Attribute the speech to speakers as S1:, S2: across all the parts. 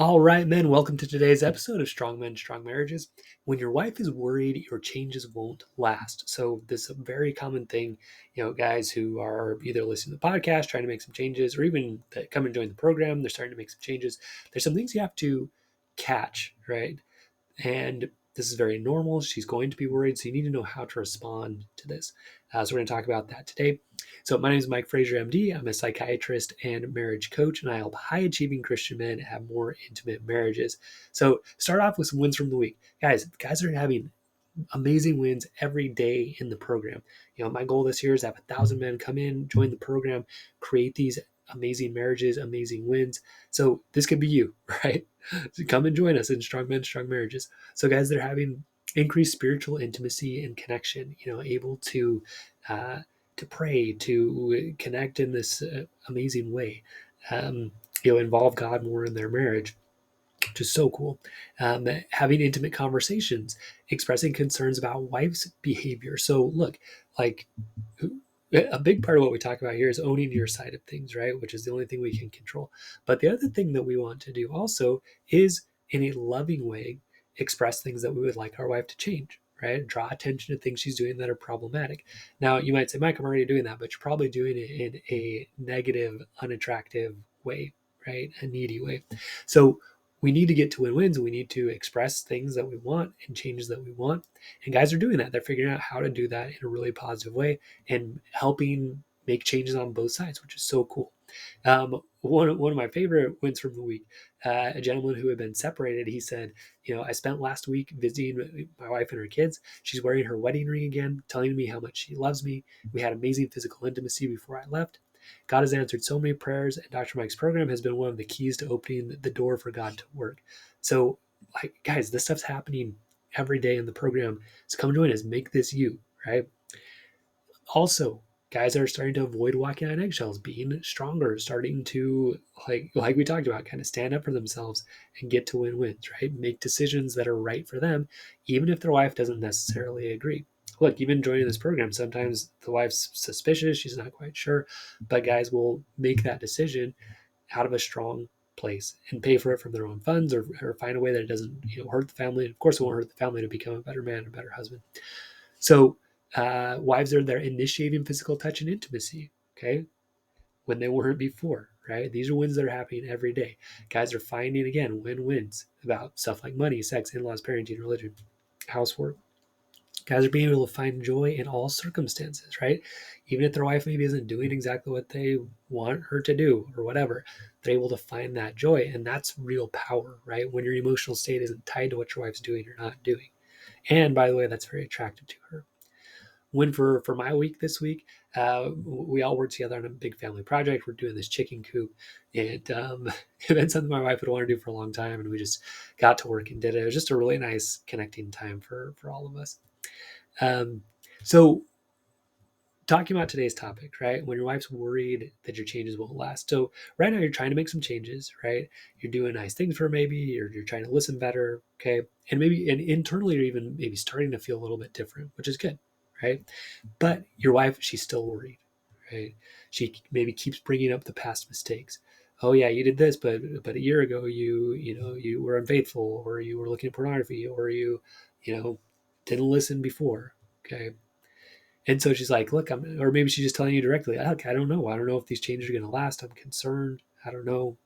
S1: All right, men, welcome to today's episode of Strong Men, Strong Marriages. When your wife is worried, your changes won't last. So, this is a very common thing, guys who are either listening to the podcast, trying to make some changes, or even that come and join the program, they're starting to make some changes. There's some things you have to catch, right? And this is very normal. She's going to be worried. So you need to know how to respond to this. So we're going to talk about that today. So my name is Mike Frazier, MD. I'm a psychiatrist and marriage coach, and I help high-achieving Christian men have more intimate marriages. So start off with some wins from the week. Guys are having amazing wins every day in the program. My goal this year is to have 1,000 men come in, join the program, create these amazing marriages, amazing wins. So this could be you, right? So come and join us in Strong Men, Strong Marriages. So guys, they're having increased spiritual intimacy and connection. Able to pray, to connect in this amazing way. Involve God more in their marriage, which is so cool. Having intimate conversations, expressing concerns about wife's behavior. So look, like a big part of what we talk about here is owning your side of things, right? Which is the only thing we can control. But the other thing that we want to do also is, in a loving way, express things that we would like our wife to change, right? Draw attention to things she's doing that are problematic. Now, you might say, Mike, I'm already doing that, but you're probably doing it in a negative, unattractive way, right? A needy way. So we need to get to win-wins, and we need to express things that we want and changes that we want. And guys are doing that. They're figuring out how to do that in a really positive way and helping make changes on both sides, which is so cool. One of my favorite wins from the week, a gentleman who had been separated, he said, I spent last week visiting my wife and her kids. She's wearing her wedding ring again, telling me how much she loves me. We had amazing physical intimacy before I left. God has answered so many prayers, and Dr. Mike's program has been one of the keys to opening the door for God to work. So, guys, this stuff's happening every day in the program. So come join us. Make this you, right? Also, guys are starting to avoid walking on eggshells, being stronger, starting to, like we talked about, kind of stand up for themselves and get to win-wins, right? Make decisions that are right for them, even if their wife doesn't necessarily agree. Look, even joining this program, sometimes the wife's suspicious, she's not quite sure, but guys will make that decision out of a strong place and pay for it from their own funds, or find a way that it doesn't hurt the family. And of course, it won't hurt the family to become a better man, a better husband. So wives are there initiating physical touch and intimacy, okay, when they weren't before, right? These are wins that are happening every day. Guys are finding, again, win-wins about stuff like money, sex, in-laws, parenting, religion, housework. Guys are being able to find joy in all circumstances, right? Even if their wife maybe isn't doing exactly what they want her to do or whatever, they're able to find that joy. And that's real power, right? When your emotional state isn't tied to what your wife's doing or not doing. And by the way, that's very attractive to her. Win for my week this week. We all worked together on a big family project. We're doing this chicken coop, and it's been something my wife would want to do for a long time, and we just got to work and did it. It was just a really nice connecting time for all of us. So talking about today's topic, right? When your wife's worried that your changes won't last. So right now you're trying to make some changes, right? You're doing nice things for her, maybe, or you're trying to listen better, okay? And internally you're even maybe starting to feel a little bit different, which is good, right? But your wife, she's still worried, right? She maybe keeps bringing up the past mistakes. Oh yeah, you did this, but a year ago you were unfaithful, or you were looking at pornography, or you didn't listen before, okay? And so she's like, look, or maybe she's just telling you directly, look, I don't know. I don't know if these changes are going to last. I'm concerned. I don't know.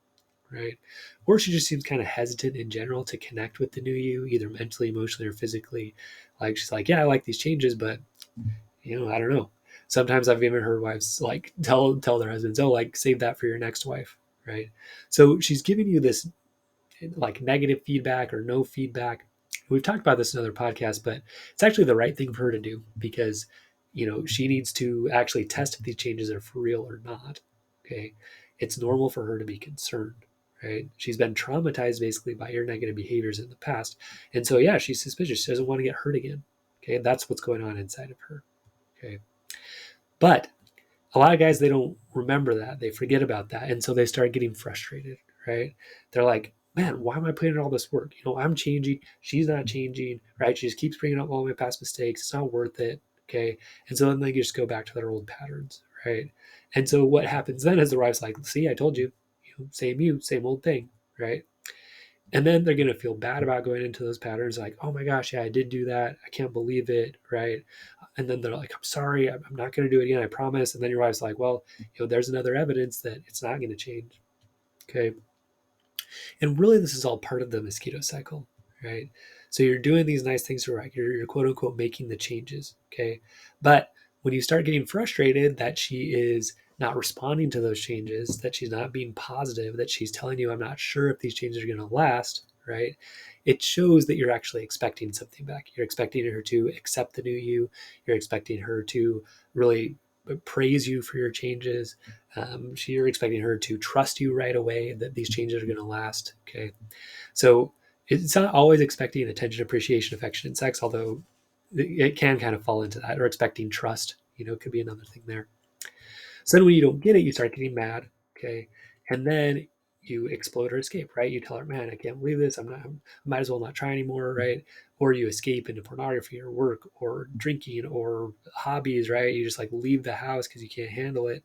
S1: Right. Or she just seems kind of hesitant in general to connect with the new you, either mentally, emotionally, or physically. Like she's like, yeah, I like these changes, but I don't know. Sometimes I've even heard wives like tell their husbands, oh, like save that for your next wife. Right. So she's giving you this like negative feedback or no feedback. We've talked about this in other podcasts, but it's actually the right thing for her to do, because she needs to actually test if these changes are for real or not. Okay. It's normal for her to be concerned, right? She's been traumatized basically by your negative behaviors in the past. And so, yeah, she's suspicious. She doesn't want to get hurt again. Okay. That's what's going on inside of her. Okay. But a lot of guys, they don't remember that. They forget about that. And so they start getting frustrated, right? They're like, man, why am I putting in all this work? I'm changing. She's not changing, right? She just keeps bringing up all my past mistakes. It's not worth it. Okay. And so then they just go back to their old patterns, right? And so what happens then is the wife's like, see, I told you, same old thing, right? And then they're going to feel bad about going into those patterns, like, oh my gosh, yeah, I did do that. I can't believe it, right? And then they're like, I'm sorry, I'm not going to do it again, I promise. And then your wife's like, well, there's another evidence that it's not going to change. Okay. And really, this is all part of the mosquito cycle, right? So you're doing these nice things to right. You're quote unquote making the changes, okay? But when you start getting frustrated that she is not responding to those changes, that she's not being positive, that she's telling you, I'm not sure if these changes are going to last, right? It shows that you're actually expecting something back. You're expecting her to accept the new you. You're expecting her to really praise you for your changes. You're expecting her to trust you right away that these changes are going to last. Okay. So it's not always expecting attention, appreciation, affection, and sex, although it can kind of fall into that, or expecting trust, could be another thing there. So then when you don't get it, you start getting mad. Okay. And then you explode or escape, right? You tell her, man, I can't believe this. I might as well not try anymore, right? Or you escape into pornography or work or drinking or hobbies, right? You just like leave the house because you can't handle it.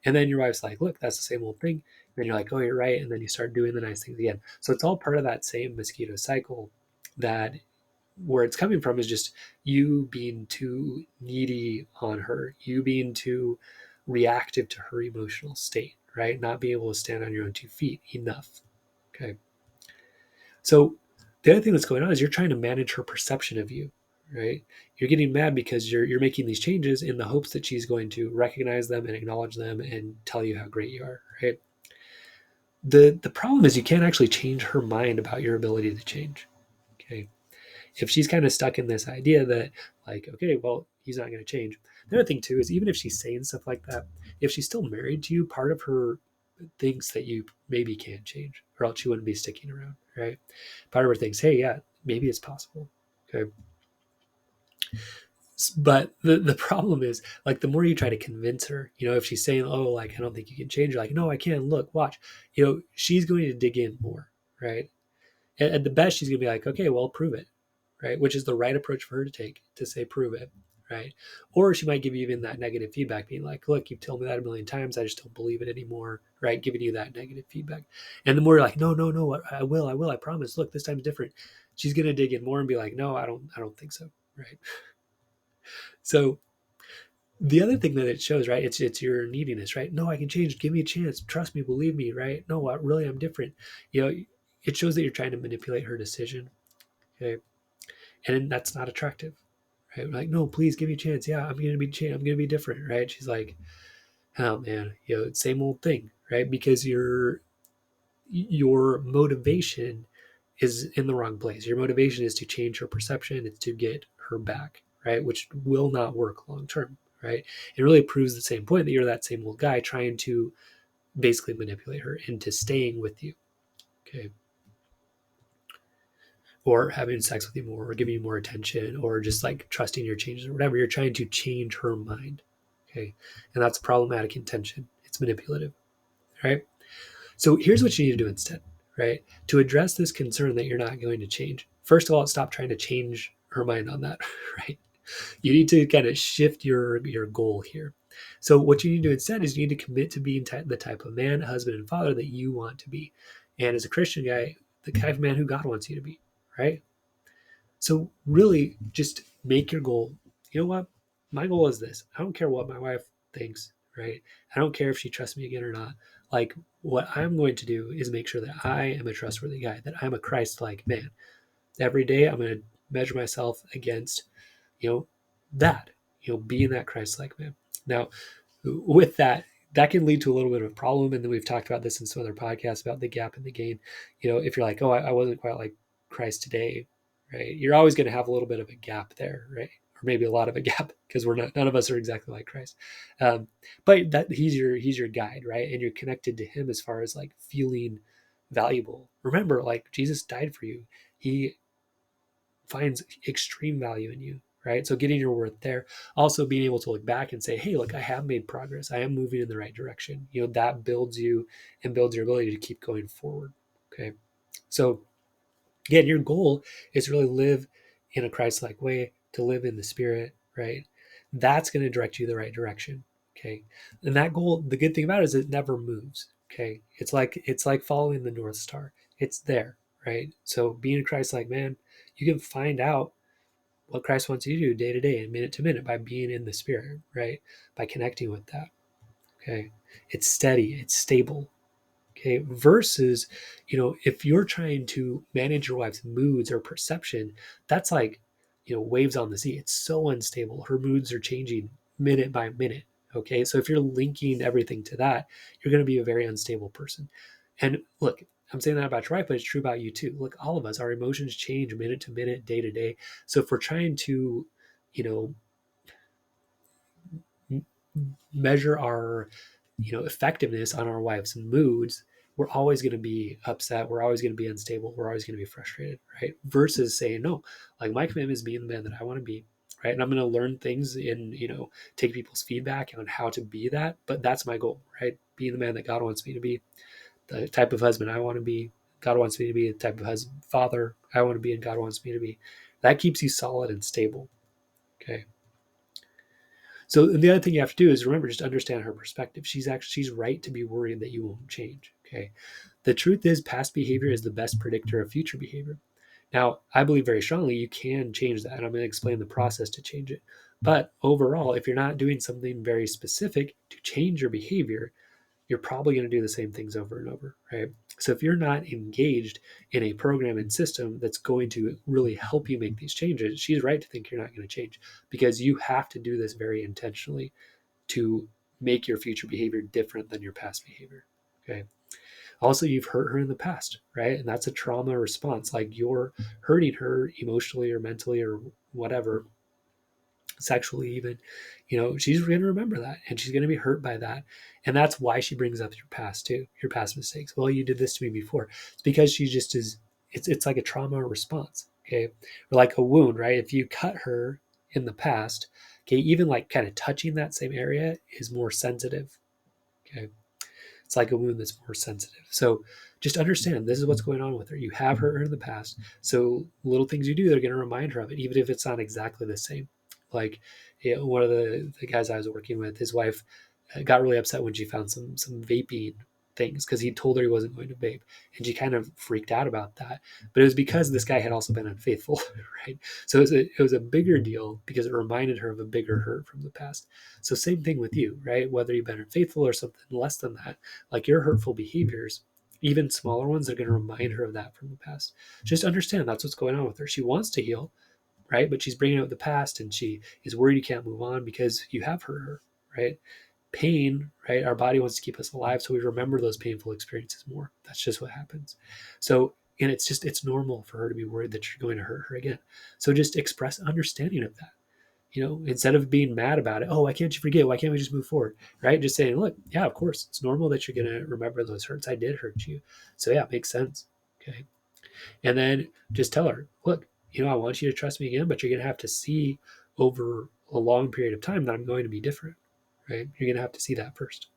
S1: And then your wife's like, look, that's the same old thing. And then you're like, oh, you're right. And then you start doing the nice things again. So it's all part of that same mosquito cycle that where it's coming from is just you being too needy on her, you being too reactive to her emotional state, right? Not being able to stand on your own 2 feet enough. Okay. So the other thing that's going on is you're trying to manage her perception of you, right? You're getting mad because you're making these changes in the hopes that she's going to recognize them and acknowledge them and tell you how great you are, right? The problem is you can't actually change her mind about your ability to change. Okay. If she's kind of stuck in this idea that, like, okay, well, he's not going to change. The other thing too is even if she's saying stuff like that, if she's still married to you, part of her thinks that you maybe can change, or else she wouldn't be sticking around, right? Part of her thinks, hey, yeah, maybe it's possible. Okay. But the problem is, like, the more you try to convince her, if she's saying, oh, like, I don't think you can change, you're like, no, I can. Look, watch. She's going to dig in more, right? At the best, she's going to be like, okay, well, prove it, right? Which is the right approach for her to take, to say, prove it, right? Or she might give you even that negative feedback, being like, look, you've told me that a million times. I just don't believe it anymore, right? Giving you that negative feedback. And the more you're like, no, no, no, I will, I promise. Look, this time's different. She's going to dig in more and be like, no, I don't think so, right? So the other thing that it shows, right? It's your neediness, right? No, I can change. Give me a chance. Trust me. Believe me, right? No, really, I'm different. It shows that you're trying to manipulate her decision. Okay, and that's not attractive, right? We're like, no, please give me a chance. Yeah, I'm gonna be changed. I'm gonna be different, right? She's like, oh man, same old thing, right? Because your motivation is in the wrong place. Your motivation is to change her perception. It's to get her back, right? Which will not work long term, right? It really proves the same point that you're that same old guy trying to basically manipulate her into staying with you, okay? Or having sex with you more, or giving you more attention, or just like trusting your changes or whatever. You're trying to change her mind, okay? And that's problematic intention. It's manipulative, right? So here's what you need to do instead, right? To address this concern that you're not going to change. First of all, stop trying to change her mind on that, right? You need to kind of shift your goal here. So what you need to do instead is you need to commit to being the type of man, husband, and father that you want to be. And as a Christian guy, the type of man who God wants you to be, right? So really just make your goal. You know what? My goal is this. I don't care what my wife thinks, right? I don't care if she trusts me again or not. Like, what I'm going to do is make sure that I am a trustworthy guy, that I'm a Christ-like man. Every day I'm going to measure myself against, you know, that, being that Christ-like man. Now, with that, that can lead to a little bit of a problem. And then we've talked about this in some other podcasts about the gap and the gain. If you're like, oh, I wasn't quite like Christ today, right? You're always going to have a little bit of a gap there, right? Or maybe a lot of a gap because none of us are exactly like Christ. But that he's your guide, right? And you're connected to him as far as like feeling valuable. Remember, like Jesus died for you. He finds extreme value in you, right? So getting your worth there. Also being able to look back and say, hey, look, I have made progress. I am moving in the right direction. That builds you and builds your ability to keep going forward. Okay. So again, your goal is to really live in a Christ-like way, to live in the spirit, right? That's going to direct you the right direction. Okay. And that goal, the good thing about it is it never moves. Okay. It's like following the North Star. It's there, right? So being a Christ-like man, you can find out what Christ wants you to do day to day and minute to minute by being in the Spirit, right? By connecting with that. Okay. It's steady, it's stable. Okay. Versus, if you're trying to manage your wife's moods or perception, that's like, waves on the sea. It's so unstable. Her moods are changing minute by minute. Okay. So if you're linking everything to that, you're going to be a very unstable person. And look, I'm saying that about your wife, but it's true about you too. Look, all of us, our emotions change minute to minute, day to day. So if we're trying to, you know, measure our effectiveness on our wife's moods, we're always going to be upset, we're always going to be unstable, we're always going to be frustrated, right? Versus saying no, like my commitment is being the man that I want to be, right? And I'm going to learn things and take people's feedback on how to be that, but that's my goal, right? Being the man that God wants me to be, the type of husband I want to be, God wants me to be, the type of husband, father I want to be, and God wants me to be. That keeps you solid and stable. Okay. So the other thing you have to do is remember, just understand her perspective. She's right to be worried that you won't change. Okay. The truth is, past behavior is the best predictor of future behavior. Now, I believe very strongly you can change that, and I'm going to explain the process to change it. But overall, if you're not doing something very specific to change your behavior, you're probably going to do the same things over and over, right? So if you're not engaged in a program and system that's going to really help you make these changes, she's right to think you're not going to change, because you have to do this very intentionally to make your future behavior different than your past behavior. Okay. Also, you've hurt her in the past, right? And that's a trauma response. Like you're hurting her emotionally or mentally or whatever, sexually even, she's going to remember that and she's going to be hurt by that. And that's why she brings up your past too, your past mistakes. Well, you did this to me before. It's because she just is, it's like a trauma response. Okay. Or like a wound, right? If you cut her in the past, okay, even like kind of touching that same area is more sensitive. Okay. It's like a wound that's more sensitive. So just understand this is what's going on with her. You have hurt her in the past. So little things you do, they're going to remind her of it, even if it's not exactly the same. Like one of the guys I was working with, his wife got really upset when she found some vaping things because he told her he wasn't going to vape, and she kind of freaked out about that. But it was because this guy had also been unfaithful, right? So it was a bigger deal because it reminded her of a bigger hurt from the past. So same thing with you, right? Whether you've been unfaithful or something less than that, like your hurtful behaviors, even smaller ones, are going to remind her of that from the past. Just understand that's what's going on with her. She wants to heal, right? But she's bringing out the past, and she is worried you can't move on because you have hurt her, right? Pain, right? Our body wants to keep us alive, so we remember those painful experiences more. That's just what happens. So, and it's normal for her to be worried that you're going to hurt her again. So just express understanding of that. Instead of being mad about it, oh, why can't you forget? Why can't we just move forward? Right? Just saying, look, yeah, of course, it's normal that you're going to remember those hurts. I did hurt you. So, yeah, it makes sense. Okay. And then just tell her, look, I want you to trust me again, but you're going to have to see over a long period of time that I'm going to be different. Right? You're going to have to see that first.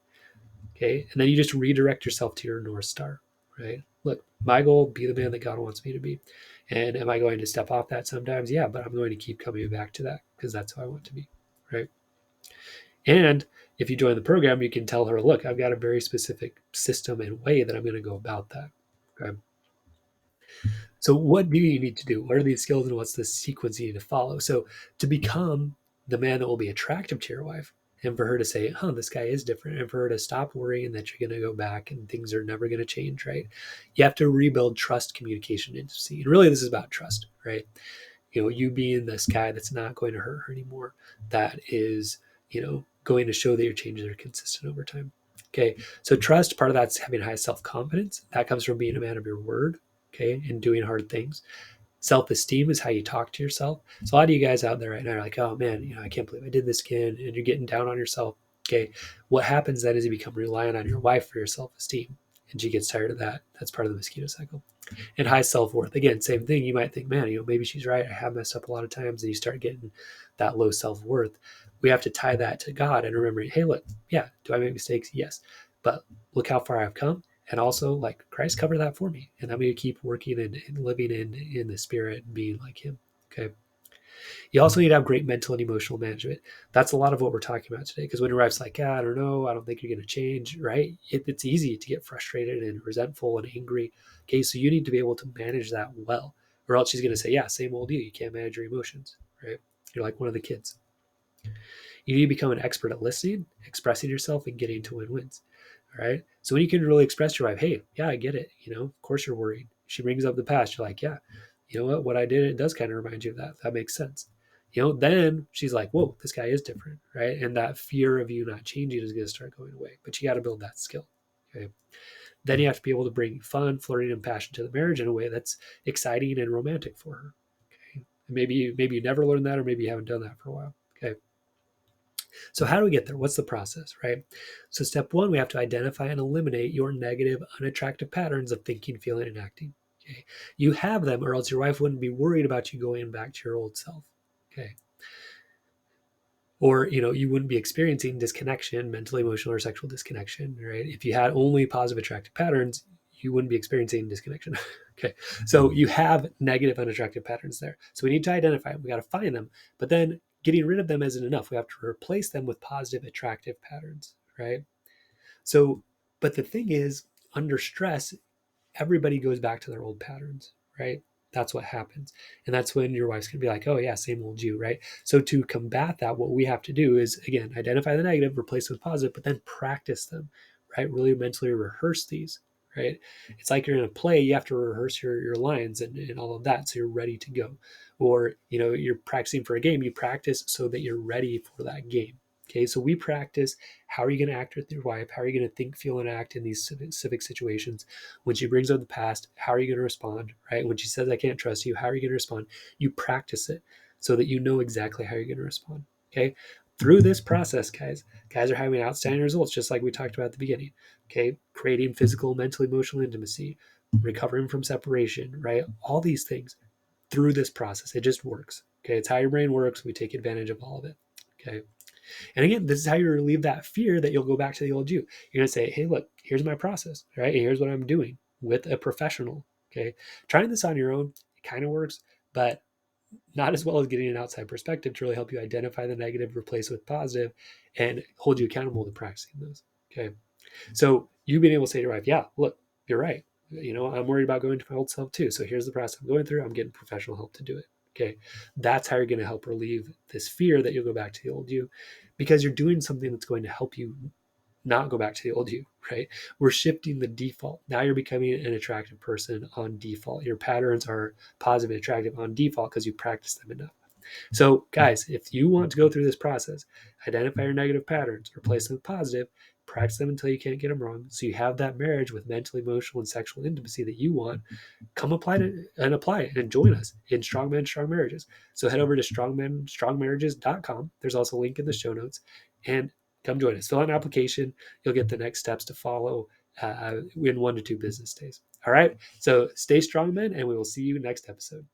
S1: Okay. And then you just redirect yourself to your North Star. Right? Look, my goal, be the man that God wants me to be. And am I going to step off that sometimes? Yeah, but I'm going to keep coming back to that because that's who I want to be. Right. And if you join the program, you can tell her, look, I've got a very specific system and way that I'm going to go about that. Okay. So what do you need to do? What are these skills and what's the sequence you need to follow? So to become the man that will be attractive to your wife, and for her to say, this guy is different, and for her to stop worrying that you're going to go back and things are never going to change, right? You have to rebuild trust, communication, intimacy. And really, this is about trust, right? You being this guy that's not going to hurt her anymore, that is, going to show that your changes are consistent over time. Okay. So trust, part of that's having high self-confidence. That comes from being a man of your word, okay, and doing hard things. Self-esteem is how you talk to yourself. So a lot of you guys out there right now are like, oh man, I can't believe I did this again, and you're getting down on yourself. Okay. What happens then is you become reliant on your wife for your self-esteem, and she gets tired of that. That's part of the mosquito cycle. And high self-worth, again, same thing. You might think, man, maybe she's right, I have messed up a lot of times, and you start getting that low self-worth. We have to tie that to God and remember, hey, look, yeah, do I make mistakes? Yes, but look how far I've come, and also like Christ covered that for me, and I'm going to keep working and living in the Spirit and being like Him. Okay. You also need to have great mental and emotional management. That's a lot of what we're talking about today. Because when your wife's like, yeah, I don't know, I don't think you're going to change, right? It's easy to get frustrated and resentful and angry. Okay, so you need to be able to manage that well, or else she's going to say, yeah, same old you. You can't manage your emotions, right? You're like one of the kids. You need to become an expert at listening, expressing yourself, and getting to win-wins. All right. So when you can really express your wife, hey, yeah, I get it. Of course you're worried. She brings up the past. You're like, yeah, you know what I did, it does kind of remind you of that. That makes sense. Then she's like, whoa, this guy is different, right? And that fear of you not changing is going to start going away. But you got to build that skill. Okay. Then you have to be able to bring fun, flirting, and passion to the marriage in a way that's exciting and romantic for her. Okay. And maybe you never learned that, or maybe you haven't done that for a while. Okay. So how do we get there? What's the process, right? So step one, we have to identify and eliminate your negative, unattractive patterns of thinking, feeling, and acting. Okay. You have them, or else your wife wouldn't be worried about you going back to your old self. Okay. Or you wouldn't be experiencing disconnection, mental, emotional, or sexual disconnection, right? If you had only positive attractive patterns, you wouldn't be experiencing disconnection. Okay. So you have negative unattractive patterns there. So we need to identify them. We got to find them, but then getting rid of them isn't enough. We have to replace them with positive attractive patterns, right? So, but the thing is, under stress, everybody goes back to their old patterns, right? That's what happens. And that's when your wife's going to be like, oh, yeah, same old you, right? So to combat that, what we have to do is, again, identify the negative, replace it with positive, but then practice them, right? Really mentally rehearse these, right? It's like you're in a play, you have to rehearse your lines and all of that so you're ready to go. Or, you're practicing for a game, you practice so that you're ready for that game. Okay, so we practice how are you going to act with your wife? How are you going to think, feel, and act in these civic situations? When she brings up the past, how are you going to respond, right? When she says, I can't trust you, how are you going to respond? You practice it so that you know exactly how you're going to respond, okay? Through this process, guys are having outstanding results, just like we talked about at the beginning, okay? Creating physical, mental, emotional intimacy, recovering from separation, right? All these things through this process. It just works, okay? It's how your brain works. We take advantage of all of it, okay? And again, this is how you relieve that fear that you'll go back to the old you. You're going to say, hey, look, here's my process, right? Here's what I'm doing with a professional. Okay. Trying this on your own, it kind of works, but not as well as getting an outside perspective to really help you identify the negative, replace with positive, and hold you accountable to practicing those. Okay. So you being able to say to your wife, yeah, look, you're right. I'm worried about going to my old self too. So here's the process I'm going through. I'm getting professional help to do it. Okay. That's how you're going to help relieve this fear that you'll go back to the old you, because you're doing something that's going to help you not go back to the old you, right? We're shifting the default. Now you're becoming an attractive person on default. Your patterns are positive and attractive on default because you practice them enough. So, guys, if you want to go through this process, identify your negative patterns, replace them with positive, practice them until you can't get them wrong. So you have that marriage with mental, emotional, and sexual intimacy that you want. Come apply it and join us in Strong Men, Strong Marriages. So head over to strongmenstrongmarriages.com. There's also a link in the show notes, and come join us. Fill out an application. You'll get the next steps to follow in 1 to 2 business days. All right. So stay strong, men, and we will see you next episode.